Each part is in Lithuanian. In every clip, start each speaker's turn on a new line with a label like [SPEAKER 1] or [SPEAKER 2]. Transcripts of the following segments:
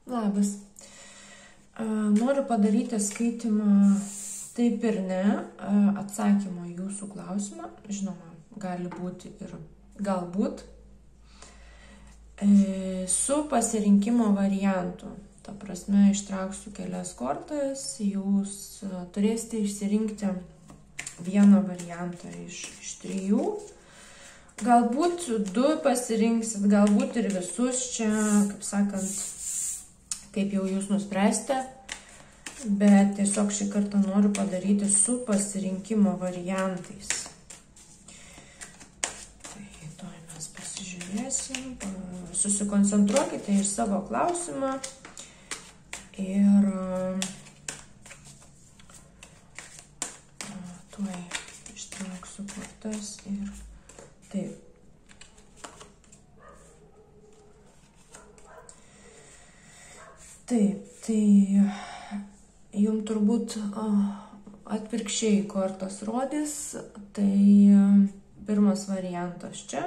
[SPEAKER 1] Labas. Noriu padaryti skaitimą taip ir ne, atsakymą į jūsų klausimą. Žinoma, gali būti ir galbūt. Su pasirinkimo variantu. Ta prasme, ištrauksiu kelias kortas, jūs turėsite išsirinkti vieną variantą iš trijų. Galbūt du pasirinksit, galbūt ir visus čia, kaip sakant, kaip jau jūs nuspręsite, bet tiesiog šį kartą noriu padaryti su pasirinkimo variantais. Tai toj mes pasižiūrėsim, susikoncentruokite į savo klausimą ir tuoj ištrauksiu kortas ir taip. Taip, tai jums turbūt atvirkščiai kortos rodys, tai pirmas variantas čia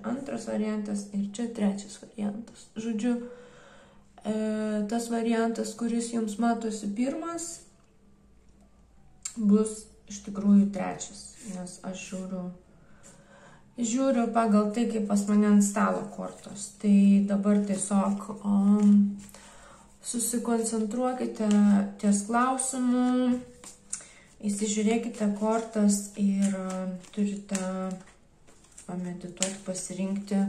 [SPEAKER 1] antras variantas ir čia trečias variantas. Žodžiu, tas variantas, kuris jums matosi pirmas, bus iš tikrųjų trečias, nes aš žiūriu pagal tai, kaip pas mane ant stalo kortos. Tai dabar tiesiog susikoncentruokite ties klausimu, įsižiūrėkite kortas ir turite pamedituoti, pasirinkti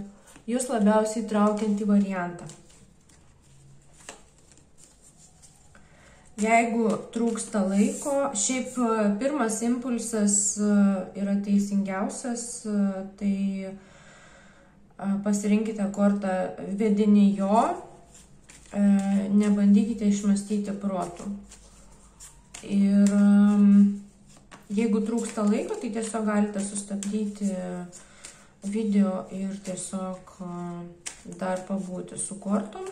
[SPEAKER 1] jūs labiausiai traukiantį variantą. Jeigu trūksta laiko, šiaip pirmas impulsas yra teisingiausias, tai pasirinkite kortą vedini jo, nebandykite išmąstyti protų. Ir jeigu trūksta laiko, tai tiesiog galite sustabdyti video ir tiesiog dar pabūti su kortom.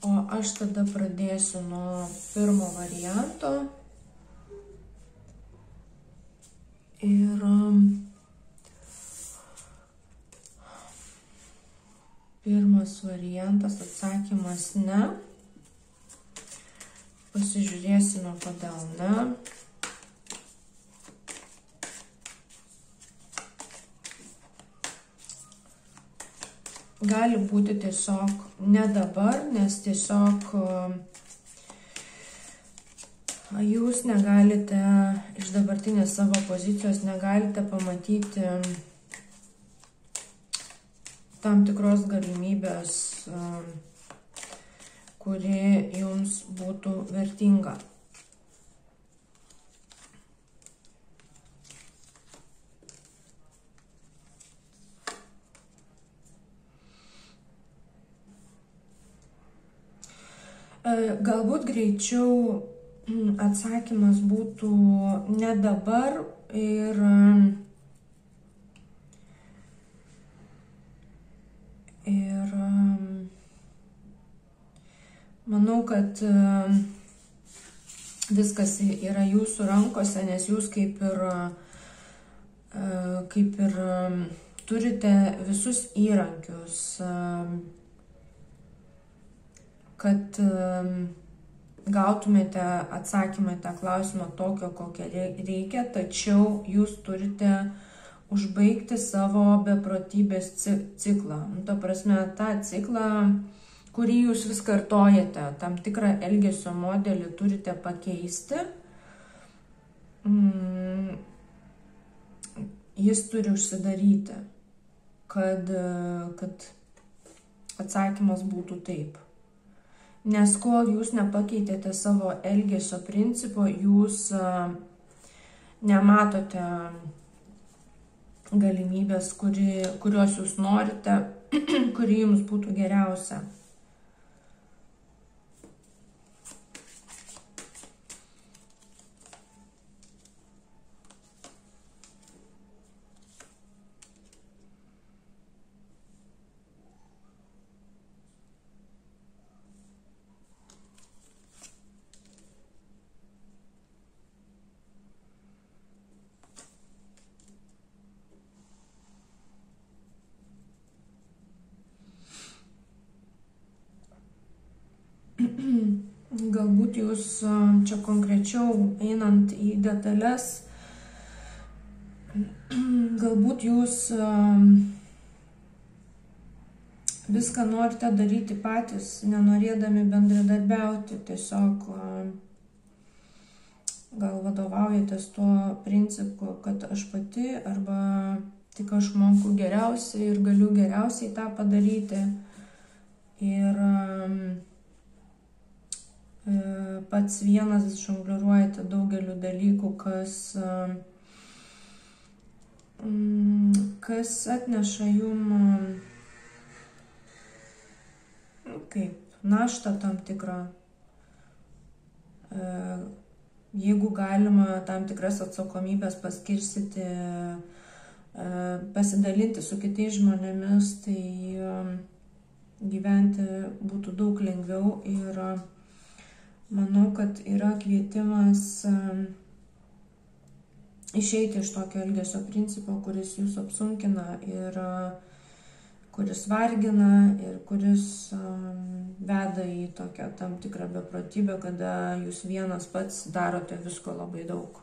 [SPEAKER 1] O aš tada pradėsiu nuo pirmo varianto. Ir pirmas variantas, atsakymas ne. Pasižiūrėsime, kodėl ne. Gali būti tiesiog ne dabar, nes tiesiog jūs negalite iš dabartinės savo pozicijos negalite pamatyti tam tikros galimybės, kuri jums būtų vertinga. Galbūt greičiau atsakymas būtų ne dabar ir manau, kad viskas yra jūsų rankose, nes jūs kaip ir turite visus įrankius, kad gautumėte atsakymą į tą klausimą tokio, kokią reikia, tačiau jūs turite užbaigti savo beprotybės ciklą. Ta prasme, tą ciklą, kurį jūs vis kartojate, tam tikrą elgesio modelį turite pakeisti. Jis turi užsidaryti, kad atsakymas būtų taip. Nes kol jūs nepakeitėte savo elgesio principo, jūs nematote galimybės, kurios jūs norite, kuri jums būtų geriausia. galbūt jūs čia konkrečiau einant į detalės, galbūt jūs viską norite daryti patys, nenorėdami bendradarbiauti, tiesiog gal vadovaujatės tuo principu, kad aš pati arba tik aš moku geriausiai ir galiu geriausiai tą padaryti. Ir pats vienas žongliruojate daugeliu dalykų, kas atneša jum kaip naštą tam tikrą. Jeigu galima tam tikras atsakomybės paskirstyti, pasidalinti su kitais žmonėmis, tai gyventi būtų daug lengviau. Ir manau, kad yra kvietimas išeiti iš tokio elgesio principo, kuris jūs apsunkina ir kuris vargina ir kuris veda į tokią tam tikrą beprotybę, kada jūs vienas pats darote visko labai daug.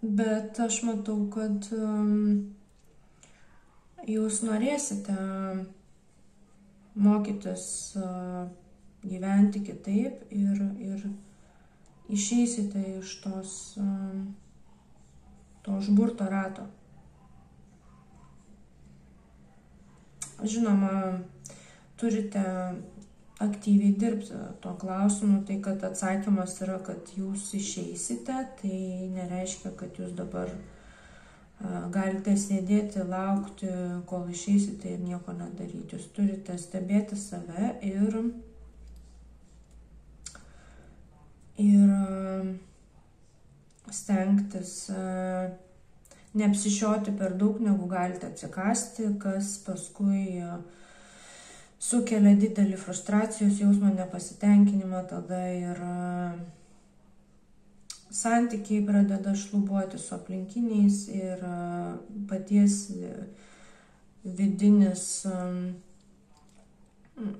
[SPEAKER 1] Bet aš matau, kad jūs norėsite mokytis gyventi kitaip ir išeisite iš to užburto rato. Žinoma, turite aktyviai dirbti tuo klausimu, tai kad atsakymas yra, kad jūs išeisite, tai nereiškia, kad jūs dabar galite sėdėti, laukti, kol išeisite ir nieko nedaryti. Jūs turite stebėti save ir stengtis neapsišioti per daug, negu galite atsikasti, kas paskui sukelia didelį frustracijos jausmą, nepasitenkinimą, tada ir santykiai pradeda šlubuoti su aplinkiniais ir paties vidinis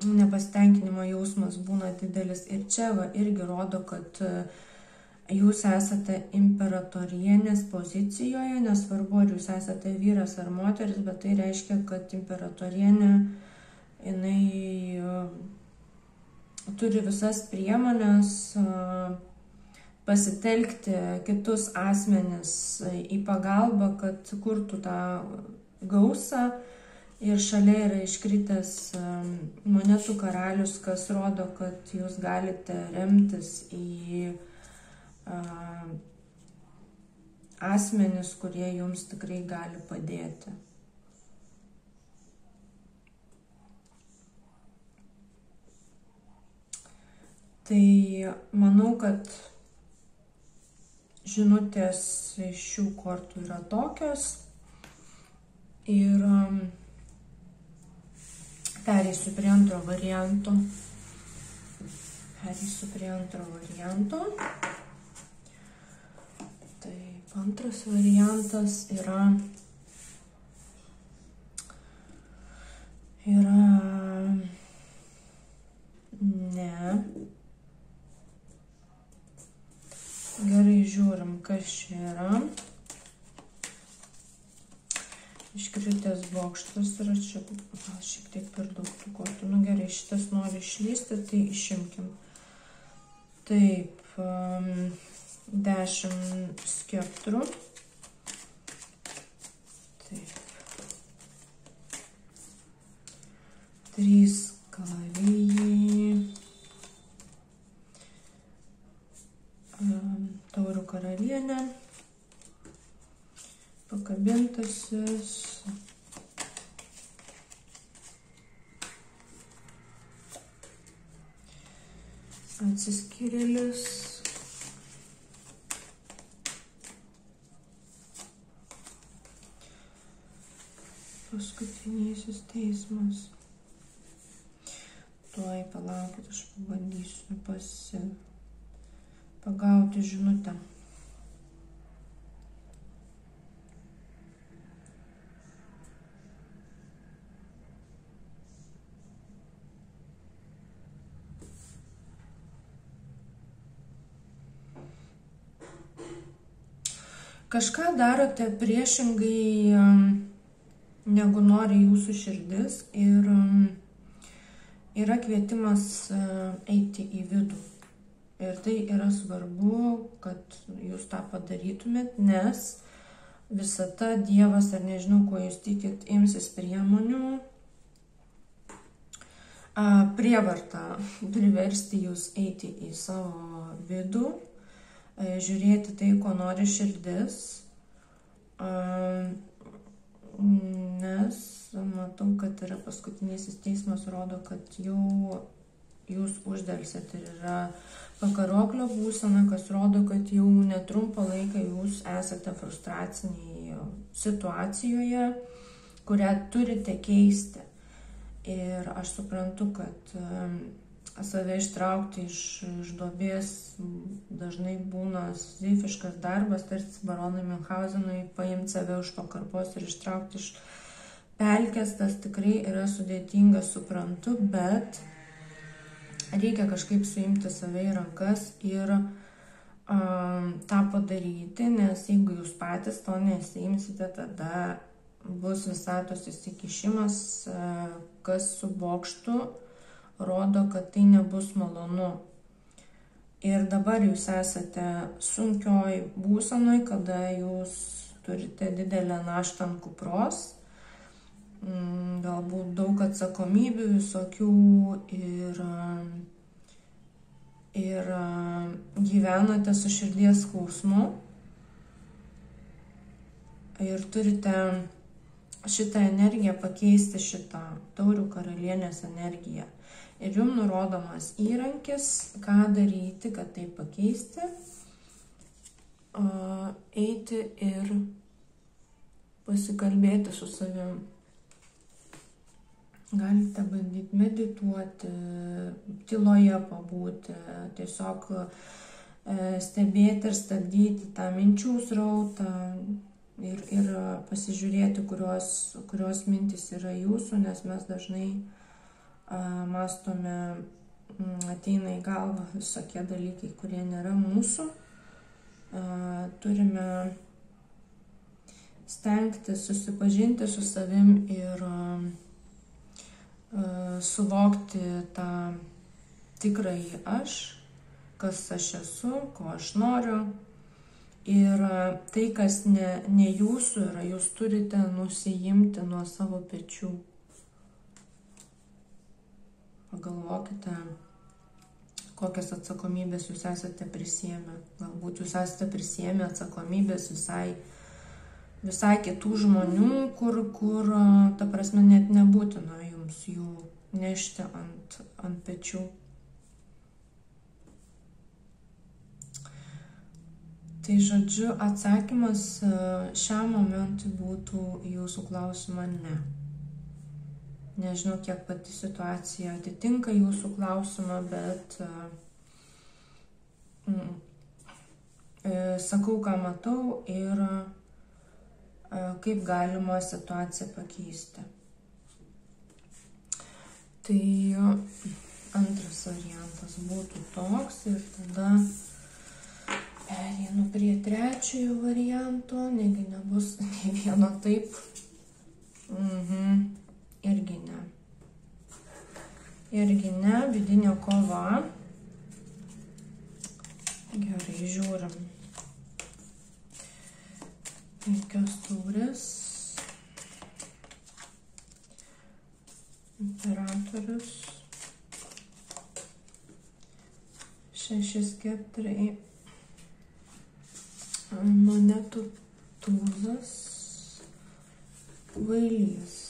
[SPEAKER 1] nepasitenkinimo jausmas būna didelis. Ir čia irgi rodo, kad jūs esate imperatorienės pozicijoje, nesvarbu, ar jūs esate vyras ar moteris, bet tai reiškia, kad imperatorienė, jinai turi visas priemonės pasitelkti kitus asmenis į pagalbą, kad kurtų tą gausą. Ir šalia yra iškritęs monetų karalius, kas rodo, kad jūs galite remtis į asmenis, kurie jums tikrai gali padėti. Tai manau, kad žinutės iš šių kortų yra tokios. Ir pereisiu prie antro varianto. Taip, antras variantas yra ne. Gerai, žiūrim, kas čia yra. Iškritęs bokštas yra čia, gal šiek tiek per daug tų kortų. Nu gerai, šitas nori išlysti, tai išimkim. Taip, 10 skeptrų. Taip. 3 kalavijai. Taurių karalienė. Pakabintasis. Atsiskyrėlis. Paskutinysis teismas. Tuoj palaukit, aš pabandysiu pagauti žinutę. kažką darote priešingai negu nori jūsų širdis ir yra kvietimas eiti į vidų. Ir tai yra svarbu, kad jūs tą padarytumėt, nes visata, Dievas ar nežinau, kuo jūs tikit, imsis priemonių prievartą priversti jūs eiti į savo vidų, žiūrėti tai, ko nori širdis, nes matau, kad yra paskutinysis teismas rodo, kad jau jūs uždelsėt ir yra pakaroklio būsena, kas rodo, kad jau netrumpą laiką jūs esate frustracinėje situacijoje, kurią turite keisti. Ir aš suprantu, kad save ištraukti iš duobės dažnai būna sizifiškas darbas, tarsi baronui Miunchausenui paimti save už pakarpos ir ištraukti iš pelkės, tas tikrai yra sudėtinga, suprantu, bet reikia kažkaip suimti save į rankas ir tą padaryti, nes jeigu jūs patys to nesiimsite, tada bus visatos įsikišimas, kas su bokštu rodo, kad tai nebus malonu. Ir dabar jūs esate sunkioj būsenoj, kada jūs turite didelę naštą ant kupros, galbūt daug atsakomybių visokių ir gyvenate su širdies skausmu ir turite šitą energiją pakeisti šitą taurių karalienės energiją. Ir jums nurodomas įrankis, ką daryti, kad tai pakeisti, eiti ir pasikalbėti su savim. Galite bandyti medituoti, tyloje pabūti, tiesiog stebėti ir stabdyti tą minčių srautą ir pasižiūrėti, kurios mintys yra jūsų, nes mes dažnai mąstome, ateina į galvą visokie dalykai, kurie nėra mūsų. Turime stengtis susipažinti su savim ir suvokti tą tikrąjį aš, kas aš esu, ko aš noriu. Ir tai, kas ne jūsų yra, jūs turite nusiimti nuo savo pečių. Pagalvokite, kokias atsakomybės jūs esate prisiėmę. Galbūt jūs esate prisiėmę atsakomybės visai kitų žmonių, kur ta prasme, net nebūtina jums jų nešti ant pečių. Tai žodžiu, atsakymas šiam momentui būtų jūsų klausimą ne. Nežinau, kiek pati situacija atitinka jūsų klausimą, bet sakau, ką matau ir kaip galima situaciją pakeisti. Tai antras variantas būtų toks ir tada pereinu prie trečiojo varianto, negi nebus nei vieno taip. Irgi ne. Irgi ne, vidinė kova. Gerai, žiūrim. 5 taurės. Imperatorius. 6 skeptrai. Monetų tūzas. Kvailys.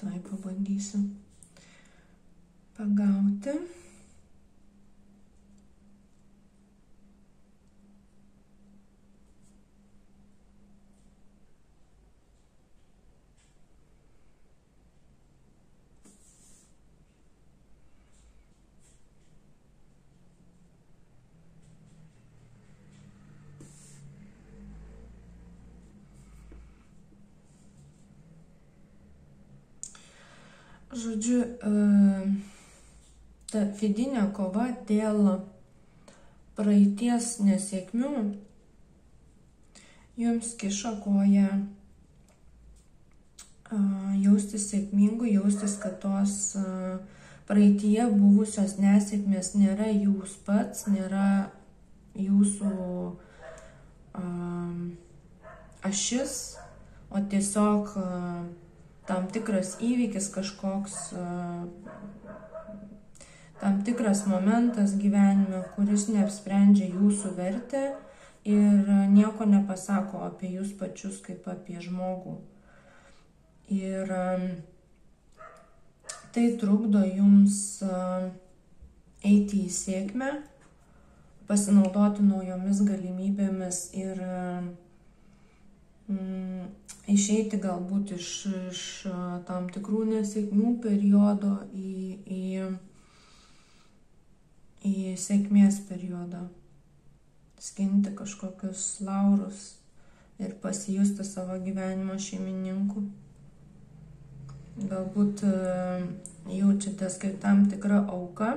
[SPEAKER 1] Tai pabandysiu pagauti. Žodžiu, ta vidinė kova dėl praeities nesėkmių jums kiša koją jaustis sėkmingu, jaustis, kad tos praeityje buvusios nesėkmės nėra jūs pats, nėra jūsų ašis, o tiesiog tam tikras įvykis, kažkoks tam tikras momentas gyvenime, kuris neapsprendžia jūsų vertę ir nieko nepasako apie jūs pačius kaip apie žmogų. Ir tai trukdo jums eiti į sėkmę, pasinaudoti naujomis galimybėmis ir išeiti galbūt iš tam tikrų nesėkmių periodo į sėkmės periodą, skinti kažkokius laurus ir pasijusti savo gyvenimo šeimininku. Galbūt jaučiatės kaip tam tikra auka,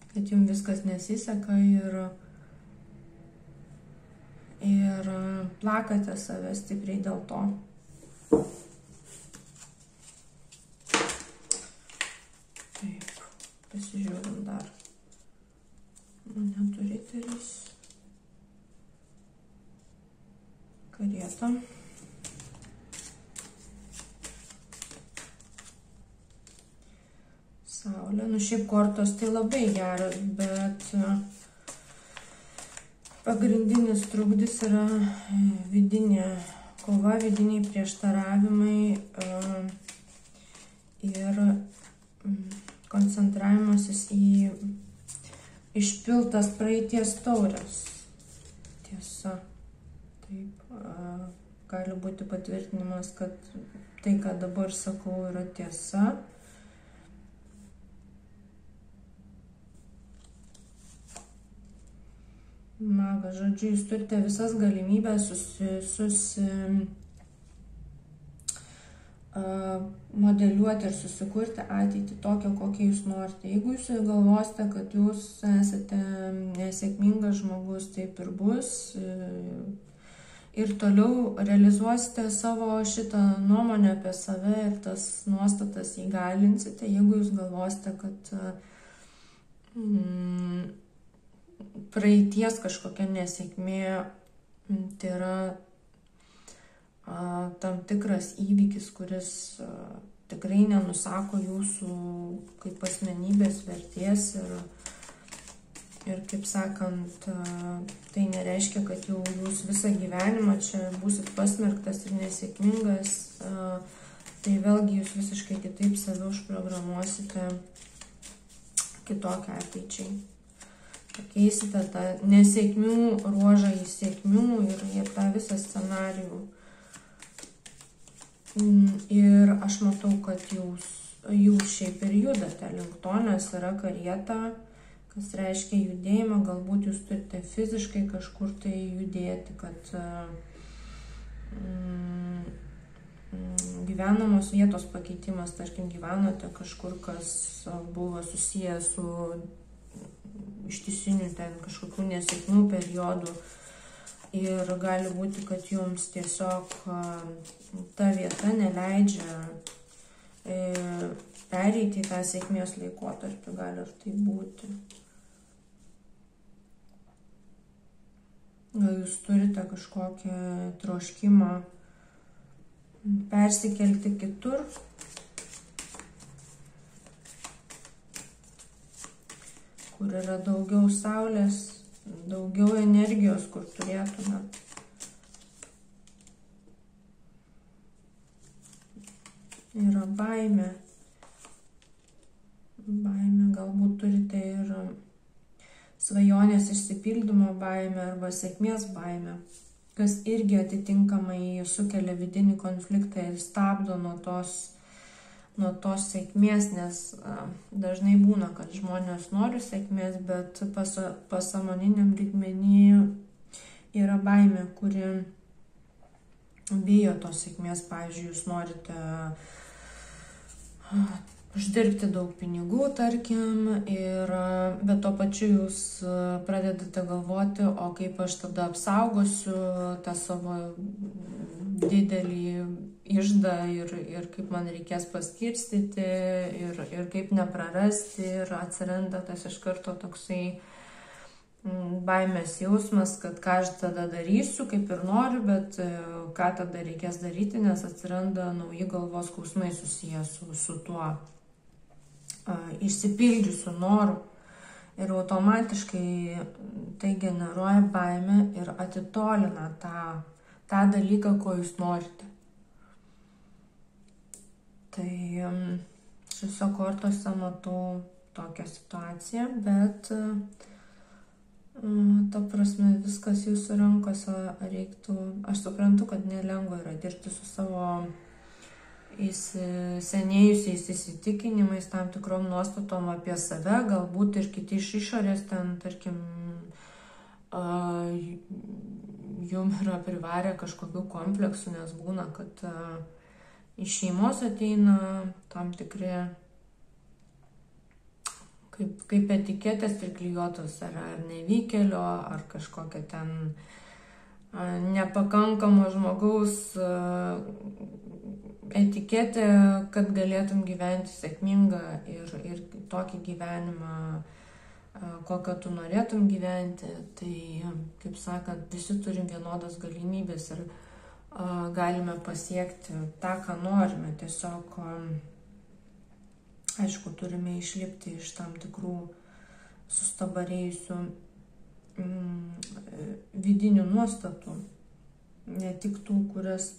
[SPEAKER 1] kad jums viskas nesiseka ir plakate save stipriai dėl to. Taip, pasižiūrim dar. Monetų riteris. Karieta. Saulė. Šiaip kortos tai labai geras, bet pagrindinis trukdis yra vidinė kova, vidiniai prieštaravimai ir koncentravimasis į išpiltas praeities taurės. Tiesa. Taip, gali būti patvirtinimas, kad tai, ką dabar sakau, yra tiesa. Magas, žodžiu, jūs turite visas galimybės modeliuoti ir susikurti ateitį tokią, kokią jūs norite. Jeigu jūs galvosite, kad jūs esate nesėkmingas žmogus, taip ir bus. Ir toliau realizuosite savo šitą nuomonę apie save ir tas nuostatas įgalinsite. Jeigu jūs galvosite, kad praeities kažkokia nesėkmė, tai yra tam tikras įvykis, kuris tikrai nenusako jūsų kaip asmenybės vertės ir kaip sakant, tai nereiškia, kad jau jūs visą gyvenimą čia būsit pasmerktas ir nesėkmingas, tai vėlgi jūs visiškai kitaip save užprogramuosite kitokią ateičiai. Pakeisite tą nesėkmių ruožą į sėkmių ir tą visą scenarijų. Ir aš matau, kad jūs šiaip ir judate link to, nes yra karieta, kas reiškia judėjimą, galbūt jūs turite fiziškai kažkur tai judėti, kad gyvenamos vietos pakeitimas, tarkim, gyvenote kažkur, kas buvo susijęs su ištisinių ten kažkokių nesėkmių periodų ir gali būti, kad jums tiesiog ta vieta neleidžia pereiti į tą sėkmės laikotarpį, gali ir tai būti. Gal jūs turite kažkokią troškimą persikelti kitur, kur yra daugiau saulės, daugiau energijos, kur turėtume. Yra baimė. Baimė, galbūt turite ir svajonės išsipildymo baimę arba sėkmės baimę, kas irgi atitinkamai sukelia vidinį konfliktą ir stabdo nuo tos sėkmės, nes dažnai būna, kad žmonės nori sėkmės, bet pasąmoniniam lygmenyje yra baimė, kuri bijo tos sėkmės. Pavyzdžiui, jūs norite uždirbti daug pinigų, tarkim, bet tuo pačiu jūs pradedate galvoti, o kaip aš tada apsaugosiu tą savo didelį iždą ir kaip man reikės paskirstyti ir kaip neprarasti, ir atsiranda tas iš karto toksai baimės jausmas, kad ką aš tada darysiu, kaip ir noriu, bet ką tada reikės daryti, nes atsiranda nauji galvos skausmai susijęs su tuo išsipildžiusiu noru. Ir automatiškai tai generuoja baimę ir atitolina tą dalyką, ko jūs norite. Tai šiuose kortose matau tokią situaciją, bet ta prasme viskas jūsų rankose reiktų. Aš suprantu, kad nelengva yra dirbti su savo įsisenėjusiais įsitikinimais, tam tikrom nuostatom apie save, galbūt ir kiti iš išorės ten, tarkim, jum yra privarę kažkokių kompleksų, nes būna, kad iš šeimos ateina tam tikri kaip etiketės priklijuotos, ar nevykėlio, ar kažkokia ten nepakankamo žmogaus etiketė, kad galėtum gyventi sėkmingą ir tokį gyvenimą, kokio tu norėtum gyventi. Tai, kaip sakant, visi turim vienodas galimybės ir galime pasiekti tą, ką norime. Tiesiog, aišku, turime išlipti iš tam tikrų sustabarėjusių vidinių nuostatų, ne tik tų, kurias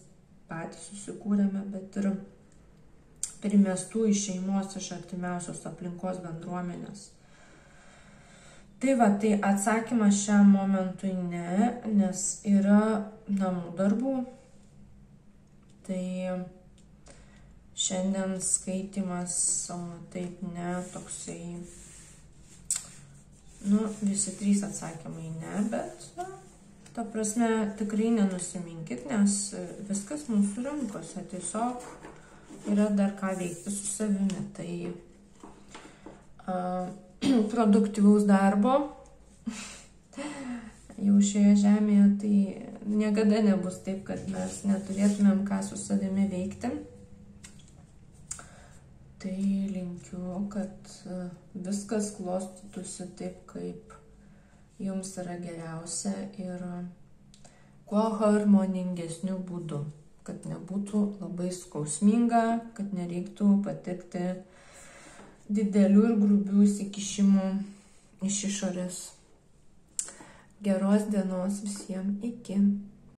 [SPEAKER 1] patys susikūrėme, bet ir primestų iš šeimos, iš artimiausios aplinkos bendruomenės. Tai va, tai atsakymas šiam momentui ne, nes yra namų darbų. Tai šiandien skaitimas taip ne, toksai, visi trys atsakymai ne, bet, ta prasme, tikrai nenusiminkit, nes viskas mūsų rankose, tiesiog yra dar ką veikti su savimi. Tai produktyvaus darbo jau šioje žemėje, tai niekada nebus taip, kad mes neturėtumėm ką su savimi veikti. Tai linkiu, kad viskas klostytųsi taip, kaip jums yra geriausia ir kuo harmoningesniu būdu, kad nebūtų labai skausminga, kad nereiktų patirti didelių ir grubių įsikišimų iš išorės. Geros dienos visiems, iki.